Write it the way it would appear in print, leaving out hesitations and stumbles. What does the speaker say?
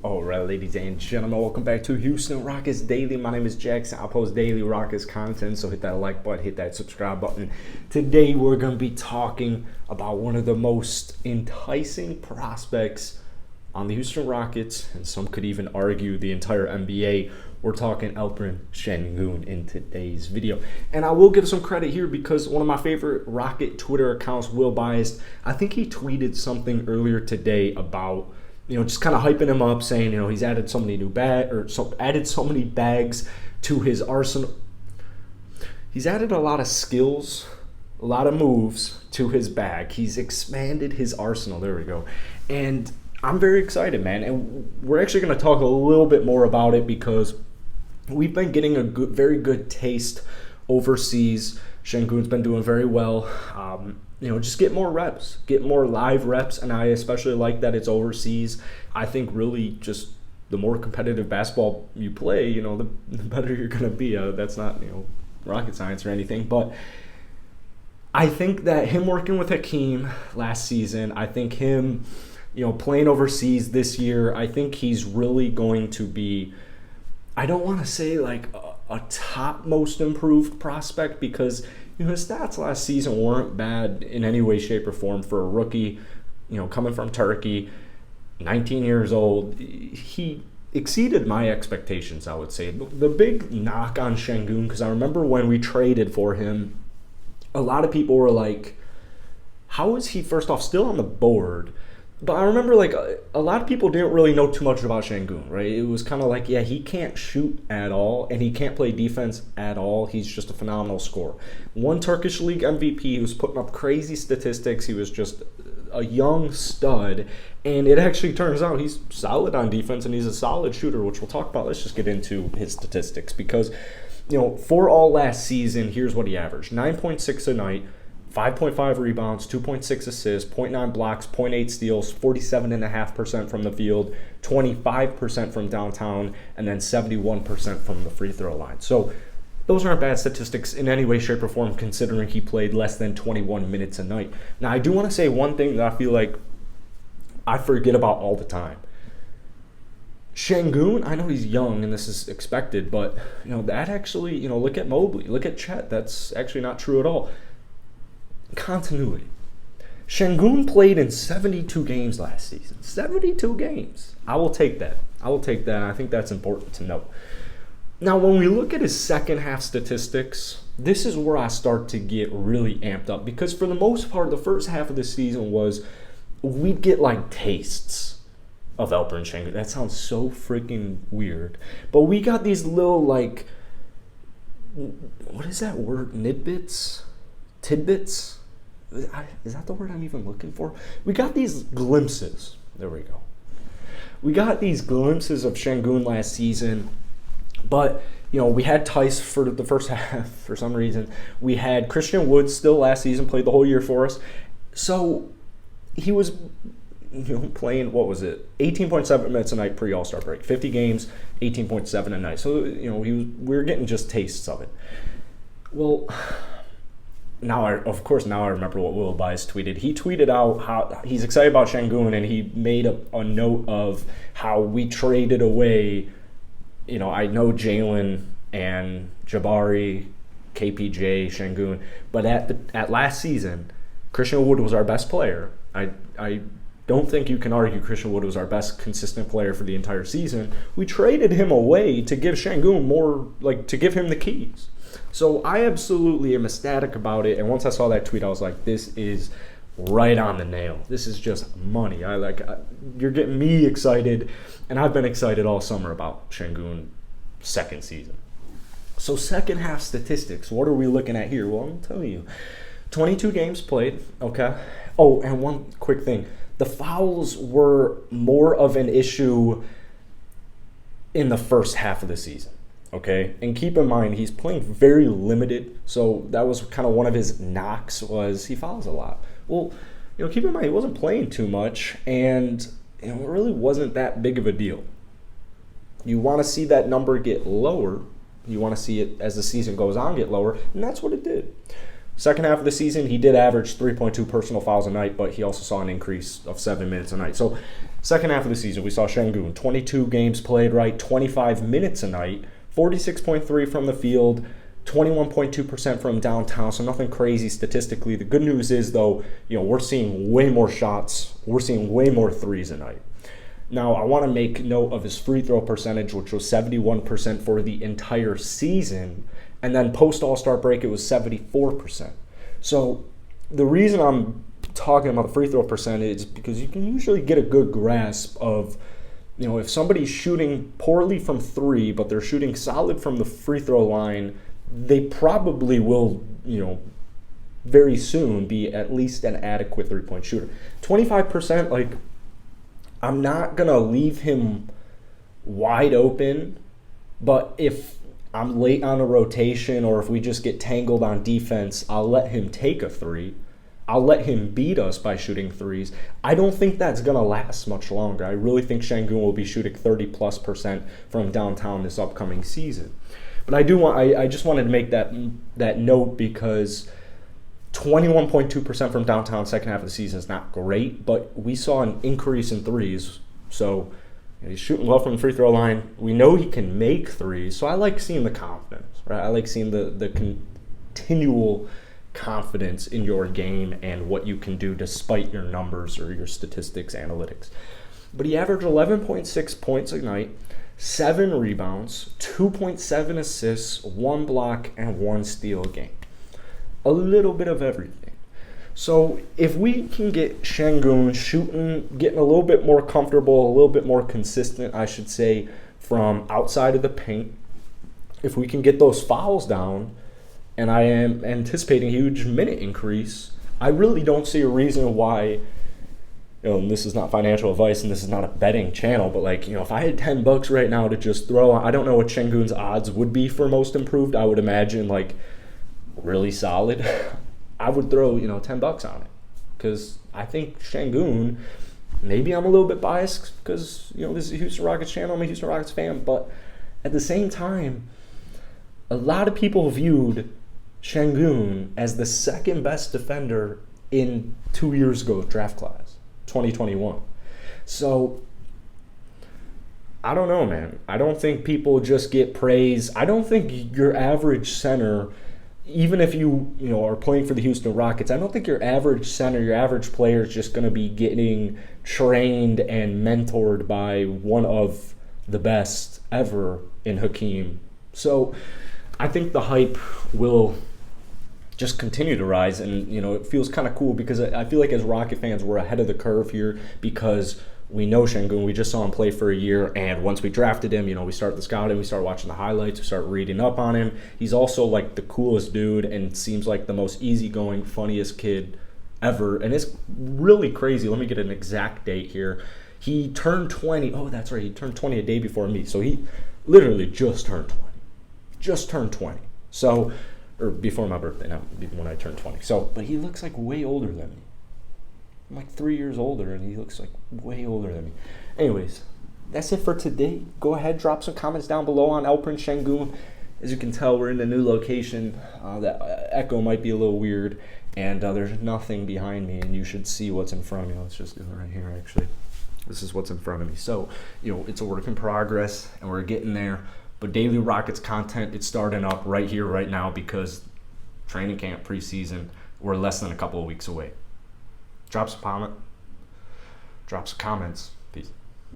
All right, ladies and gentlemen, welcome back to Houston Rockets Daily. My name is Jackson. I post daily Rockets content, so hit that like button, hit that subscribe button. Today, we're going to be talking about one of the most enticing prospects on the Houston Rockets, and some could even argue the entire NBA. We're talking Alperen Sengun in today's video. And I will give some credit here because one of my favorite Rocket Twitter accounts, Will Biased, I think he tweeted something earlier today about just kind of hyping him up, saying, he's added so many added so many bags to his arsenal. He's added a lot of skills, a lot of moves to his bag. He's expanded his arsenal. There we go. And I'm very excited, man. And we're actually going to talk a little bit more about it because we've been getting a very good taste overseas. Sengun's been doing very well. Just get more reps, get more live reps, and I especially like that it's overseas. I think really just the more competitive basketball you play, the better you're going to be. That's not, rocket science or anything, but I think that him working with Hakeem last season, I think him, playing overseas this year, I think he's really going to be, I don't want to say like a top most improved prospect because his stats last season weren't bad in any way, shape, or form for a rookie, coming from Turkey, 19 years old. He exceeded my expectations, I would say. The big knock on Sengun, because I remember when we traded for him, a lot of people were like, how is he, first off, still on the board? But I remember, a lot of people didn't really know too much about Sengun, right? It was kind of like, yeah, he can't shoot at all, and he can't play defense at all. He's just a phenomenal scorer. One Turkish League MVP, he was putting up crazy statistics. He was just a young stud, and it actually turns out he's solid on defense, and he's a solid shooter, which we'll talk about. Let's just get into his statistics because, for all last season, here's what he averaged. 9.6 a night. 5.5 rebounds, 2.6 assists, 0.9 blocks, 0.8 steals, 47.5% from the field, 25% from downtown, and then 71% from the free throw line. So those aren't bad statistics in any way, shape, or form considering he played less than 21 minutes a night. Now, I do want to say one thing that I feel like I forget about all the time. Sengun, I know he's young and this is expected, but that actually, look at Mobley, look at Chet. That's actually not true at all. Continuity. Sengun played in 72 games last season. 72 games. I will take that. And I think that's important to note. Now, when we look at his second half statistics, this is where I start to get really amped up because for the most part, the first half of the season was we'd get tastes of Alperen Sengun. That sounds so freaking weird. But we got these little what is that word? Tidbits? Is that the word I'm even looking for? We got these glimpses. There we go. We got these glimpses of Sengun last season, but we had Tice for the first half for some reason. We had Christian Wood still last season, played the whole year for us. So he was playing, 18.7 minutes a night pre-All-Star break. 50 games, 18.7 a night. So we were getting just tastes of it. Well, Now I remember what Will Bias tweeted. He tweeted out how he's excited about Sengun, and he made a note of how we traded away, I know Jalen and Jabari, KPJ, Sengun, but at last season, Christian Wood was our best player. I don't think you can argue Christian Wood was our best consistent player for the entire season. We traded him away to give Sengun more, to give him the keys. So I absolutely am ecstatic about it. And once I saw that tweet, I was like, this is right on the nail. This is just money. You're getting me excited. And I've been excited all summer about Sengun's second season. So second half statistics, what are we looking at here? Well, I'll tell you. 22 games played, okay? Oh, and one quick thing. The fouls were more of an issue in the first half of the season. Okay, and keep in mind, he's playing very limited, so that was kind of one of his knocks was he fouls a lot. Well, keep in mind, he wasn't playing too much, and it really wasn't that big of a deal. You want to see that number get lower. You want to see it, as the season goes on, get lower, and that's what it did. Second half of the season, he did average 3.2 personal fouls a night, but he also saw an increase of 7 minutes a night. So second half of the season, we saw Sengun, 22 games played, right, 25 minutes a night, 46.3 from the field, 21.2% from downtown, so nothing crazy statistically. The good news is, though, we're seeing way more shots. We're seeing way more threes a night. Now, I want to make note of his free throw percentage, which was 71% for the entire season. And then post-All-Star break, it was 74%. So the reason I'm talking about the free throw percentage is because you can usually get a good grasp of, if somebody's shooting poorly from three, but they're shooting solid from the free throw line, they probably will, very soon be at least an adequate three-point shooter. 25%, I'm not going to leave him wide open, but if I'm late on a rotation or if we just get tangled on defense, I'll let him take a three. I'll let him beat us by shooting threes. I don't think that's going to last much longer. I really think Sengun will be shooting 30+% from downtown this upcoming season. But I just wanted to make that note because 21.2% from downtown second half of the season is not great, but we saw an increase in threes. So he's shooting well from the free throw line. We know he can make threes, so I like seeing the confidence, right? I like seeing the continual confidence in your game and what you can do despite your numbers or your statistics, analytics. But he averaged 11.6 points a night, 7 rebounds, 2.7 assists, 1 block, and 1 steal a game. A little bit of everything. So if we can get Sengun shooting, getting a little bit more comfortable, a little bit more consistent, I should say, from outside of the paint, if we can get those fouls down, and I am anticipating a huge minute increase, I really don't see a reason why, and this is not financial advice and this is not a betting channel, but if I had $10 right now to just throw, I don't know what Sengun's odds would be for most improved. I would imagine really solid. I would throw, $10 on it because I think Sengun, maybe I'm a little bit biased because, this is a Houston Rockets channel. I'm a Houston Rockets fan, but at the same time, a lot of people viewed Sengun as the second best defender in 2 years ago draft class, 2021. So I don't know, man. I don't think people just get praise. I don't think your average center, even if you are playing for the Houston Rockets, I don't think your average center, your average player is just going to be getting trained and mentored by one of the best ever in Hakeem. So I think the hype will just continue to rise, and it feels kind of cool because I feel like as Rocket fans we're ahead of the curve here because we know Sengun. We just saw him play for a year, and once we drafted him, we start the scouting, we start watching the highlights, we start reading up on him. He's also the coolest dude and seems like the most easygoing, funniest kid ever, and it's really crazy. Let me get an exact date here. He turned 20. Oh, that's right. He turned 20 a day before me, so he literally just turned 20. Just turned 20. So, or before my birthday, not when I turned 20. So, but he looks way older than me. I'm 3 years older, and he looks way older than me. Anyways, that's it for today. Go ahead, drop some comments down below on Alperen Sengun. As you can tell, we're in a new location. That echo might be a little weird, and there's nothing behind me, and you should see what's in front of me. Let's just do it right here, actually. This is what's in front of me. So, it's a work in progress, and we're getting there. But daily Rockets content, it's starting up right here, right now, because training camp, preseason, we're less than a couple of weeks away. Drop some comments.